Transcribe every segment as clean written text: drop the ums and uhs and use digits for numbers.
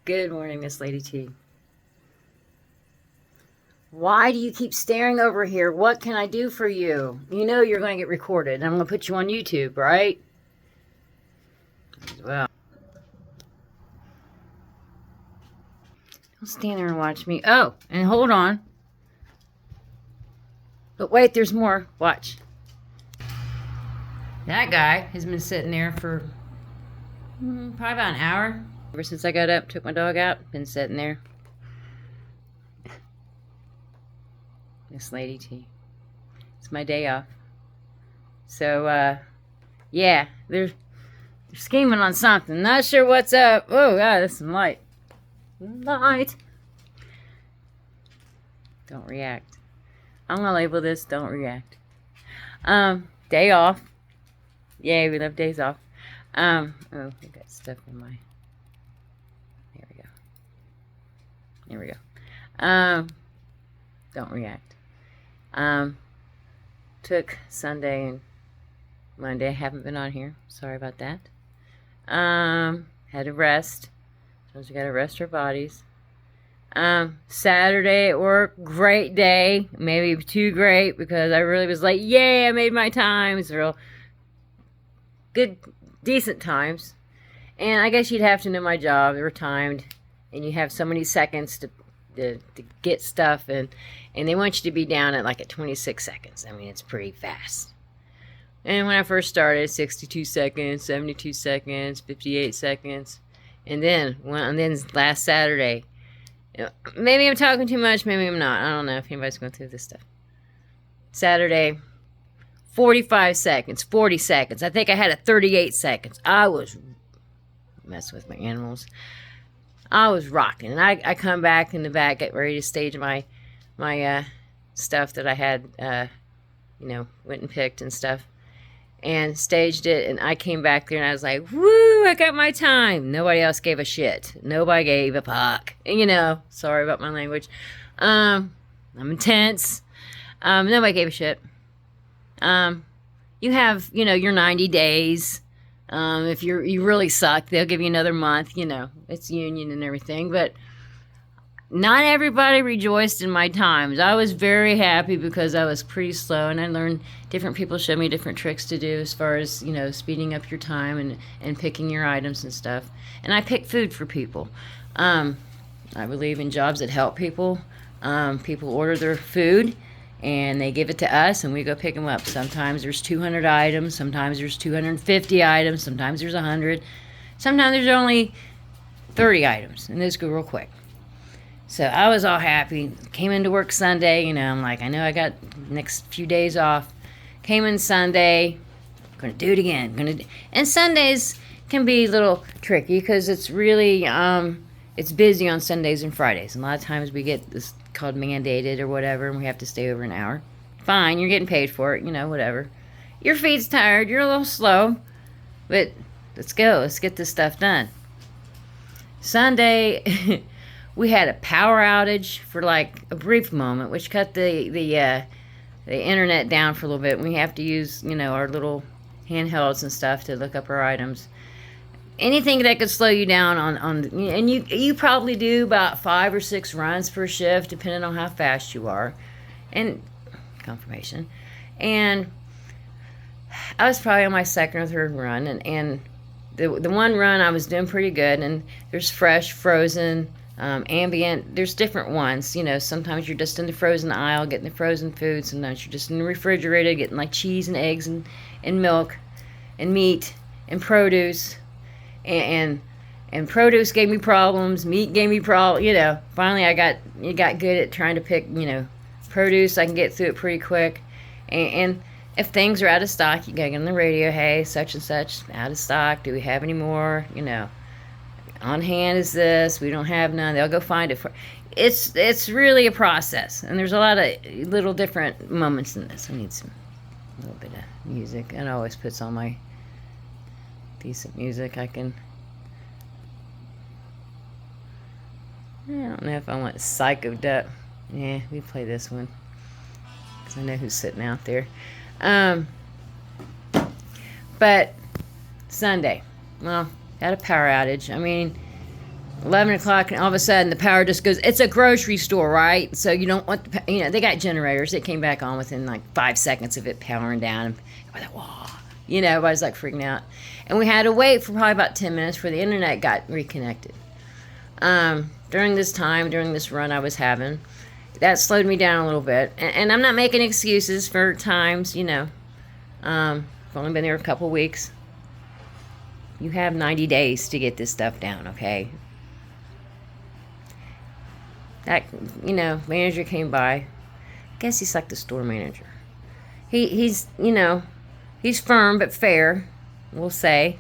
Good morning, Miss Lady T. Why do you keep staring over here? What can I do for you? You know you're going to get recorded. I'm going to put you on YouTube, right? Well, don't stand there and watch me. Oh, and hold on. But wait, there's more. Watch. That guy has been sitting there for probably about an hour. Ever since I got up, took my dog out, been sitting there. Miss Lady T. It's my day off. So, yeah, they're scheming on something. Not sure what's up. Oh, God, there's some light. Light. Don't react. I'm gonna label this don't react. Day off. Yay, we love days off. Oh, I got stuff in my... There we go. There we go. Don't react. Took Sunday and Monday. I haven't been on here. Sorry about that. Had to rest. Sometimes we gotta rest our bodies. Saturday at work, great day. Maybe too great because I really was like, yay, I made my times. Real good, decent times. And I guess you'd have to know my job. They were timed. And you have so many seconds to get stuff. And they want you to be down at 26 seconds. I mean, it's pretty fast. And when I first started, 62 seconds, 72 seconds, 58 seconds. And then last Saturday, maybe I'm talking too much, maybe I'm not. I don't know if anybody's going through this stuff. Saturday, 45 seconds, 40 seconds. I think I had 38 seconds. I was messing with my animals. I was rocking. And I come back in the back, get ready to stage my stuff that I had, went and picked and stuff. And staged it, and I came back there, and I was like, woo, I got my time. Nobody else gave a shit. Nobody gave a fuck. And, sorry about my language. I'm intense. Nobody gave a shit. You have, your 90 days. If you really suck, they'll give you another month, It's union and everything, but not everybody rejoiced in my times. I was very happy because I was pretty slow, and I learned different people showed me different tricks to do as far as, speeding up your time and picking your items and stuff. And I pick food for people. I believe in jobs that help people. People order their food, and they give it to us, and we go pick them up. Sometimes there's 200 items. Sometimes there's 250 items. Sometimes there's 100. Sometimes there's only 30 items, and those go real quick. So I was all happy. Came into work Sunday, I'm like, I know I got next few days off. Came in Sunday, gonna do it again. And Sundays can be a little tricky because it's really, it's busy on Sundays and Fridays. And a lot of times we get this called mandated or whatever, and we have to stay over an hour. Fine, you're getting paid for it, whatever. Your feet's tired, you're a little slow, but let's go. Let's get this stuff done. Sunday... We had a power outage for a brief moment, which cut the internet down for a little bit. We have to use, our little handhelds and stuff to look up our items. Anything that could slow you down and you probably do about 5 or 6 runs per shift, depending on how fast you are. And confirmation. And I was probably on my second or third run, and the one run I was doing pretty good. And there's fresh, frozen, ambient, there's different ones. Sometimes you're just in the frozen aisle getting the frozen food. Sometimes you're just in the refrigerator getting cheese and eggs and milk and meat and produce. And produce gave me problems. Meat gave me problems. Finally I got good at trying to pick, produce. I can get through it pretty quick. And if things are out of stock, you gotta get on the radio. Hey, such and such out of stock. Do we have any more? On hand is this, we don't have none. They'll go find it. It's really a process, and there's a lot of little different moments in this. I need a little bit of music. It always puts on my decent music. I don't know if I want psychoed up. Yeah, we play this one because I know who's sitting out there. But Sunday, well, had a power outage. I mean, 11 o'clock, and all of a sudden the power just goes. It's a grocery store, right? So you don't want they got generators. It came back on within like 5 seconds of it powering down. I was like, whoa. Everybody's like freaking out. And we had to wait for probably about 10 minutes for the internet got reconnected. During this run I was having, that slowed me down a little bit. And I'm not making excuses for times, I've only been there a couple weeks. You have 90 days to get this stuff down, okay? That, manager came by. I guess he's like the store manager. He's firm but fair, we'll say,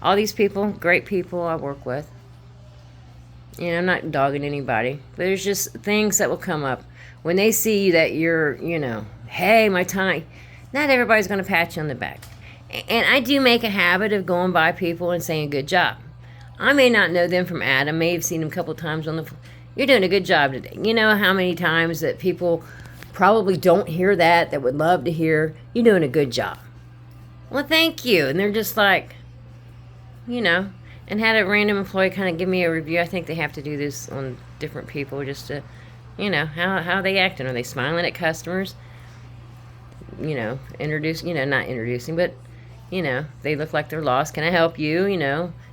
all these people, great people I work with. I'm not dogging anybody, but there's just things that will come up when they see that you're, hey, my time. Not everybody's going to pat you on the back. And I do make a habit of going by people and saying good job. I may not know them from Adam, may have seen them a couple times on the you're doing a good job today. You know how many times that people probably don't hear that would love to hear, you're doing a good job. Well, thank you. And they're just like, and had a random employee kind of give me a review. I think they have to do this on different people just to, how they acting. Are they smiling at customers? Not introducing, but, they look like they're lost. Can I help you?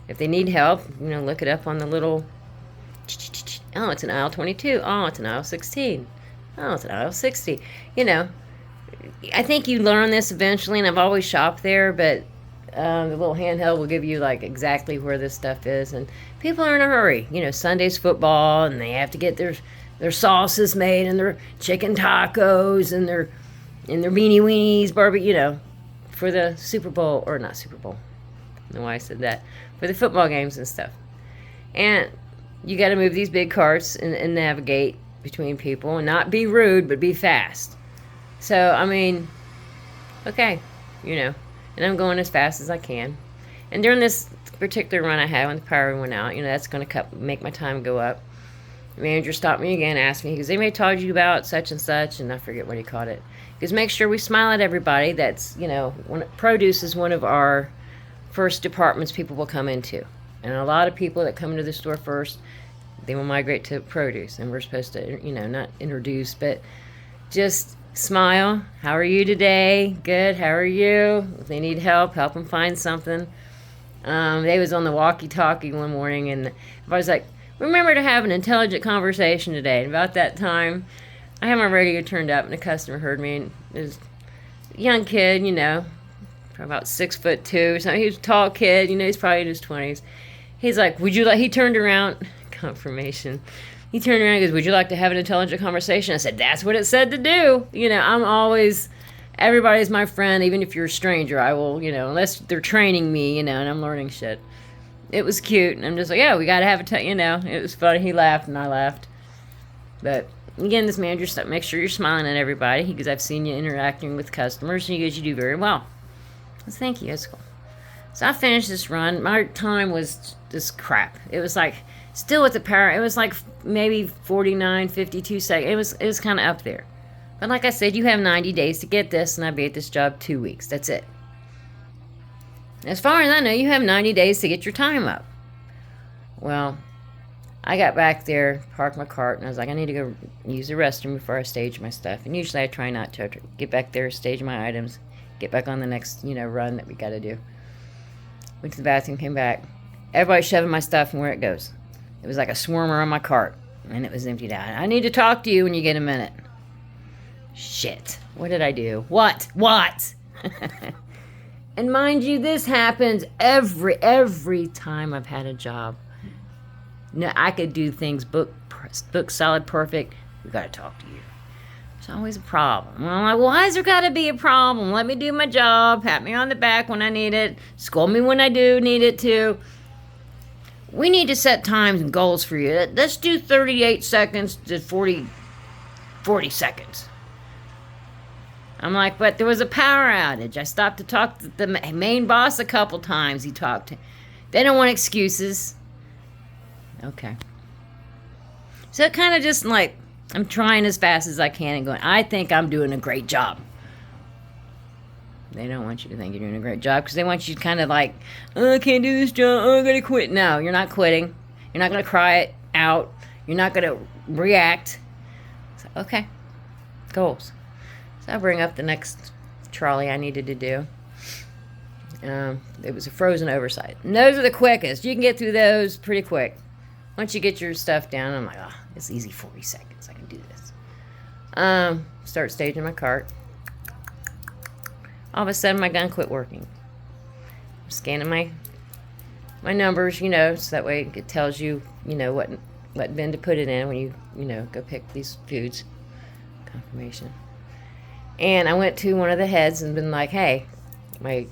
If they need help, look it up on the little, oh, it's an aisle 22. Oh, it's an aisle 16. Oh, it's an aisle 60. I think you learn this eventually, and I've always shopped there, but the little handheld will give you like exactly where this stuff is. And people are in a hurry. Sunday's football, and they have to get their sauces made, and their chicken tacos, and their beanie weenies, barbecue, for the Super Bowl, or not Super Bowl. I don't know why I said that. For the football games and stuff. And you got to move these big carts and navigate between people and not be rude, but be fast. So, okay, and I'm going as fast as I can. And during this particular run I had when the power went out, that's going to make my time go up. The manager stopped me again, asked me, has anybody told you about such and such? And I forget what he called it. Because make sure we smile at everybody. That's, when produce is one of our first departments people will come into. And a lot of people that come into the store first, they will migrate to produce. And we're supposed to, not introduce, but just smile. How are you today? Good. How are you? If they need help them find something. They was on the walkie-talkie one morning, and I was like, remember to have an intelligent conversation today. And about that time, I had my radio turned up, and a customer heard me. And it was a young kid, probably about 6'2" or something. He was a tall kid, he's probably in his 20s. He's like, he turned around, confirmation. He turned around and goes, would you like to have an intelligent conversation? I said, that's what it said to do. I'm always, everybody's my friend, even if you're a stranger. I will, unless they're training me, and I'm learning shit. It was cute, and I'm just like, yeah, we got to have it was funny. He laughed, and I laughed. But, again, this manager stuff, make sure you're smiling at everybody, because I've seen you interacting with customers, and you do very well. So thank you, that's cool. So I finished this run. My time was just crap. It was like, still with the power, it was like maybe 49, 52 seconds. It was kind of up there. But like I said, you have 90 days to get this, and I'll be at this job 2 weeks. That's it. As far as I know, you have 90 days to get your time up. Well, I got back there, parked my cart, and I was like, I need to go use the restroom before I stage my stuff. And usually I try not to get back there, stage my items, get back on the next, run that we got to do. Went to the bathroom, came back. Everybody's shoving my stuff and where it goes. It was like a swarm around my cart, and it was emptied out. I need to talk to you when you get a minute. Shit. What did I do? What? And mind you, this happens every time I've had a job. I could do things book solid, perfect. We got to talk to you. There's always a problem. Well, I'm like, why has there got to be a problem? Let me do my job. Pat me on the back when I need it. Scold me when I do need it to. We need to set times and goals for you. Let's do 38 seconds to 40 seconds. I'm like, but there was a power outage. I stopped to talk to the main boss a couple times. He talked. They don't want excuses. Okay. So it kind of just like, I'm trying as fast as I can and going, I think I'm doing a great job. They don't want you to think you're doing a great job because they want you to kind of like, oh, I can't do this job. Oh, I'm going to quit. No, you're not quitting. You're not going to cry it out. You're not going to react. So, okay. Goals. So I'll bring up the next trolley I needed to do. It was a frozen oversight. And those are the quickest. You can get through those pretty quick. Once you get your stuff down, I'm like, oh, it's easy, 40 seconds. I can do this. Start staging my cart. All of a sudden, my gun quit working. I'm scanning my numbers, so that way it tells you, what bin to put it in when you, go pick these foods. Confirmation. And I went to one of the heads and been like, hey, my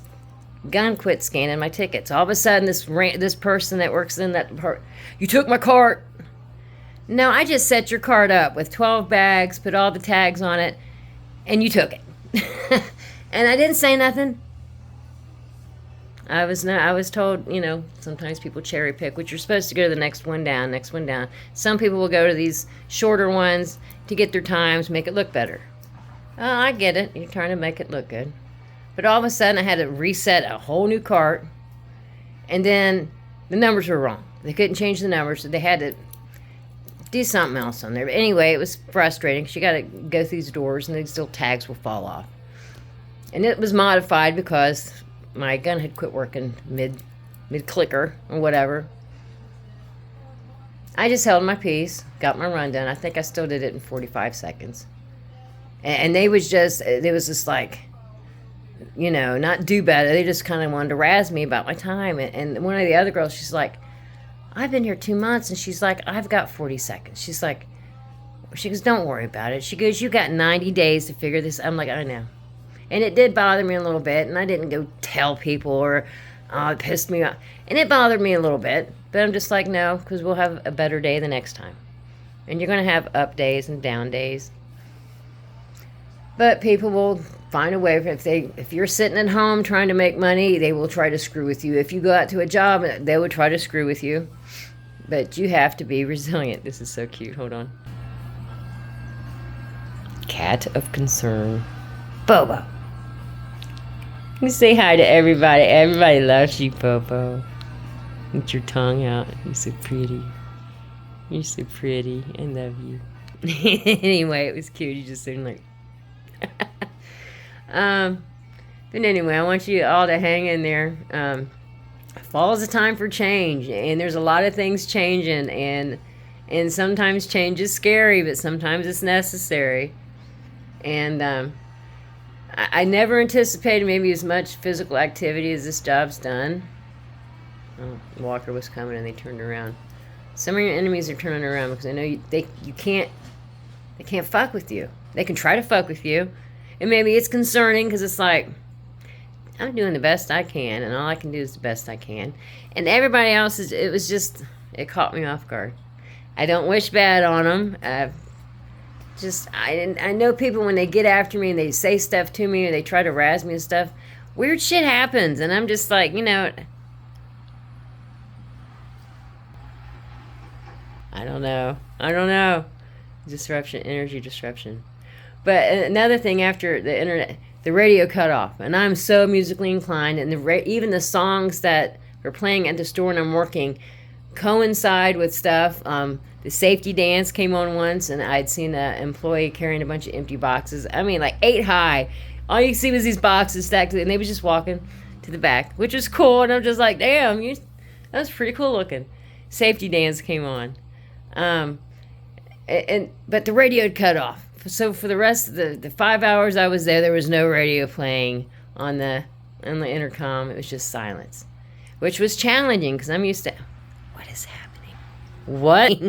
gun quit scanning my tickets. All of a sudden, this person that works in that part, you took my cart. No, I just set your cart up with 12 bags, put all the tags on it, and you took it. And I didn't say nothing. I was told, sometimes people cherry pick, which you're supposed to go to the next one down. Some people will go to these shorter ones to get their times, make it look better. Oh, I get it. You're trying to make it look good. But all of a sudden, I had to reset a whole new cart. And then the numbers were wrong. They couldn't change the numbers, so they had to do something else on there. But anyway, it was frustrating because you got to go through these doors, and these little tags will fall off. And it was modified because my gun had quit working mid-clicker or whatever. I just held my peace, got my run done. I think I still did it in 45 seconds. And it was just like, not do better. They just kind of wanted to razz me about my time. And one of the other girls, she's like, I've been here 2 months. And she's like, I've got 40 seconds. She goes, don't worry about it. She goes, you got 90 days to figure this. I'm like, I know. And it did bother me a little bit. And I didn't go tell people or it pissed me off. And it bothered me a little bit. But I'm just like, no, because we'll have a better day the next time. And you're going to have up days and down days. But people will find a way. If you're sitting at home trying to make money, they will try to screw with you. If you go out to a job, they will try to screw with you. But you have to be resilient. This is so cute. Hold on. Cat of concern. Bobo. You say hi to everybody. Everybody loves you, Bobo. With your tongue out. You're so pretty. You're so pretty. I love you. Anyway, it was cute. You just seemed like... But anyway, I want you all to hang in there. Fall is a time for change, and there's a lot of things changing, and sometimes change is scary, but sometimes it's necessary. And I never anticipated maybe as much physical activity as this job's done. Oh, Walker was coming and they turned around. Some of your enemies are turning around because I know they can't fuck with you. They can try to fuck with you. And maybe it's concerning because it's like, I'm doing the best I can, and all I can do is the best I can. And everybody else, it caught me off guard. I don't wish bad on them. I know people when they get after me and they say stuff to me or they try to razz me and stuff, weird shit happens. And I'm just like, I don't know. Disruption, energy disruption. But another thing, after the internet, the radio cut off, and I'm so musically inclined, and even the songs that are playing at the store and I'm working coincide with stuff. The safety dance came on once, and I'd seen an employee carrying a bunch of empty boxes. I mean, like 8 high. All you could see was these boxes stacked, and they was just walking to the back, which was cool. And I'm just like, damn, that was pretty cool looking. Safety dance came on. But the radio had cut off. So for the rest of the 5 hours I was there was no radio playing on the intercom. It was just silence, which was challenging because I'm used to, what is happening? What?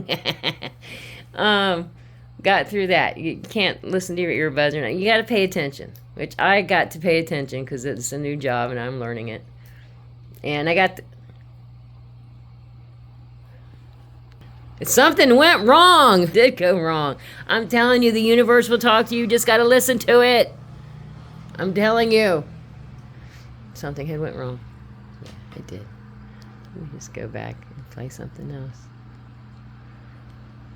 Got through that. You can't listen to your earbuds or not. You got to pay attention, which I got to pay attention because it's a new job and I'm learning it. And I got... Something went wrong. It did go wrong. I'm telling you, the universe will talk to you. You just got to listen to it. I'm telling you. Something had went wrong. Yeah, it did. Let me just go back and play something else.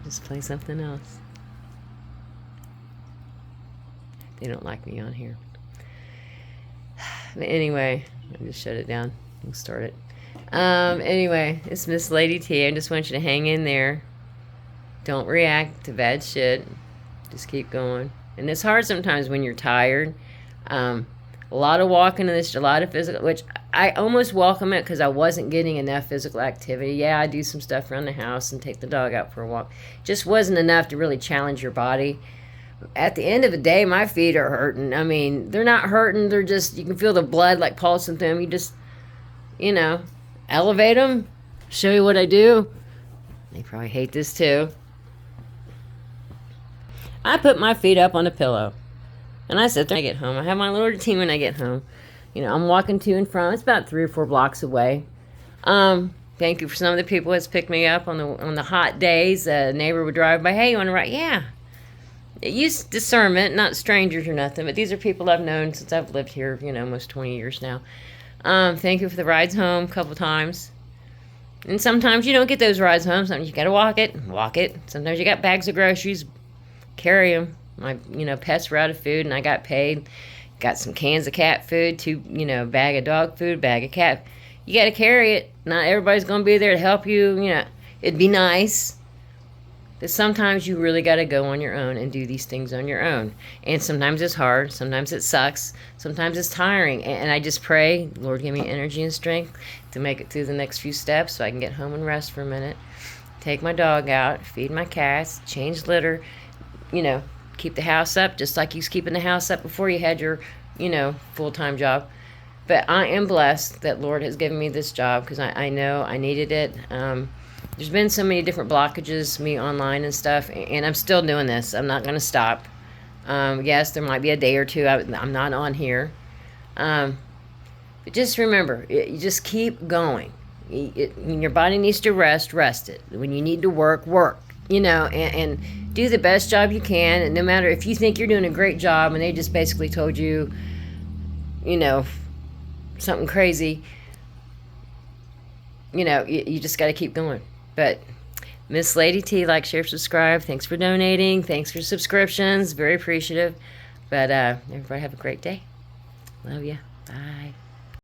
Just play something else. They don't like me on here. Anyway, I just shut it down and start it. Anyway, it's Miss Lady T. I just want you to hang in there. Don't react to bad shit. Just keep going. And it's hard sometimes when you're tired. A lot of walking and this, a lot of physical, which I almost welcome it because I wasn't getting enough physical activity. Yeah, I do some stuff around the house and take the dog out for a walk. Just wasn't enough to really challenge your body. At the end of the day, my feet are hurting. I mean, they're not hurting. They're just, you can feel the blood like pulsing through them. You just, elevate them. Show you what I do. They probably hate this too. I put my feet up on a pillow. And I sit there when I get home. I have my little routine when I get home. I'm walking to and from. It's about 3 or 4 blocks away. Thank you for some of the people that's picked me up on the hot days. A neighbor would drive by. Hey, you want to ride? Yeah. Use discernment, not strangers or nothing, but these are people I've known since I've lived here, almost 20 years now. Thank you for the rides home a couple times. And sometimes you don't get those rides home. Sometimes you got to walk it. Sometimes you got bags of groceries, carry them. My, pets were out of food and I got paid. Got some cans of cat food, 2, bag of dog food, bag of cat. You got to carry it. Not everybody's going to be there to help you. It'd be nice. But sometimes you really got to go on your own and do these things on your own. And sometimes it's hard. Sometimes it sucks. Sometimes it's tiring. And I just pray, Lord, give me energy and strength to make it through the next few steps so I can get home and rest for a minute. Take my dog out, feed my cats, change litter, keep the house up just like you was keeping the house up before you had your, full-time job. But I am blessed that Lord has given me this job because I know I needed it. There's been so many different blockages, me online and stuff, and I'm still doing this. I'm not going to stop. Yes, there might be a day or two I'm not on here. But just remember, you just keep going. When your body needs to rest it. When you need to work, and do the best job you can. And no matter if you think you're doing a great job and they just basically told you, something crazy, you just got to keep going. But Miss Lady T, like, share, subscribe. Thanks for donating. Thanks for subscriptions. Very appreciative. But everybody have a great day. Love ya. Bye.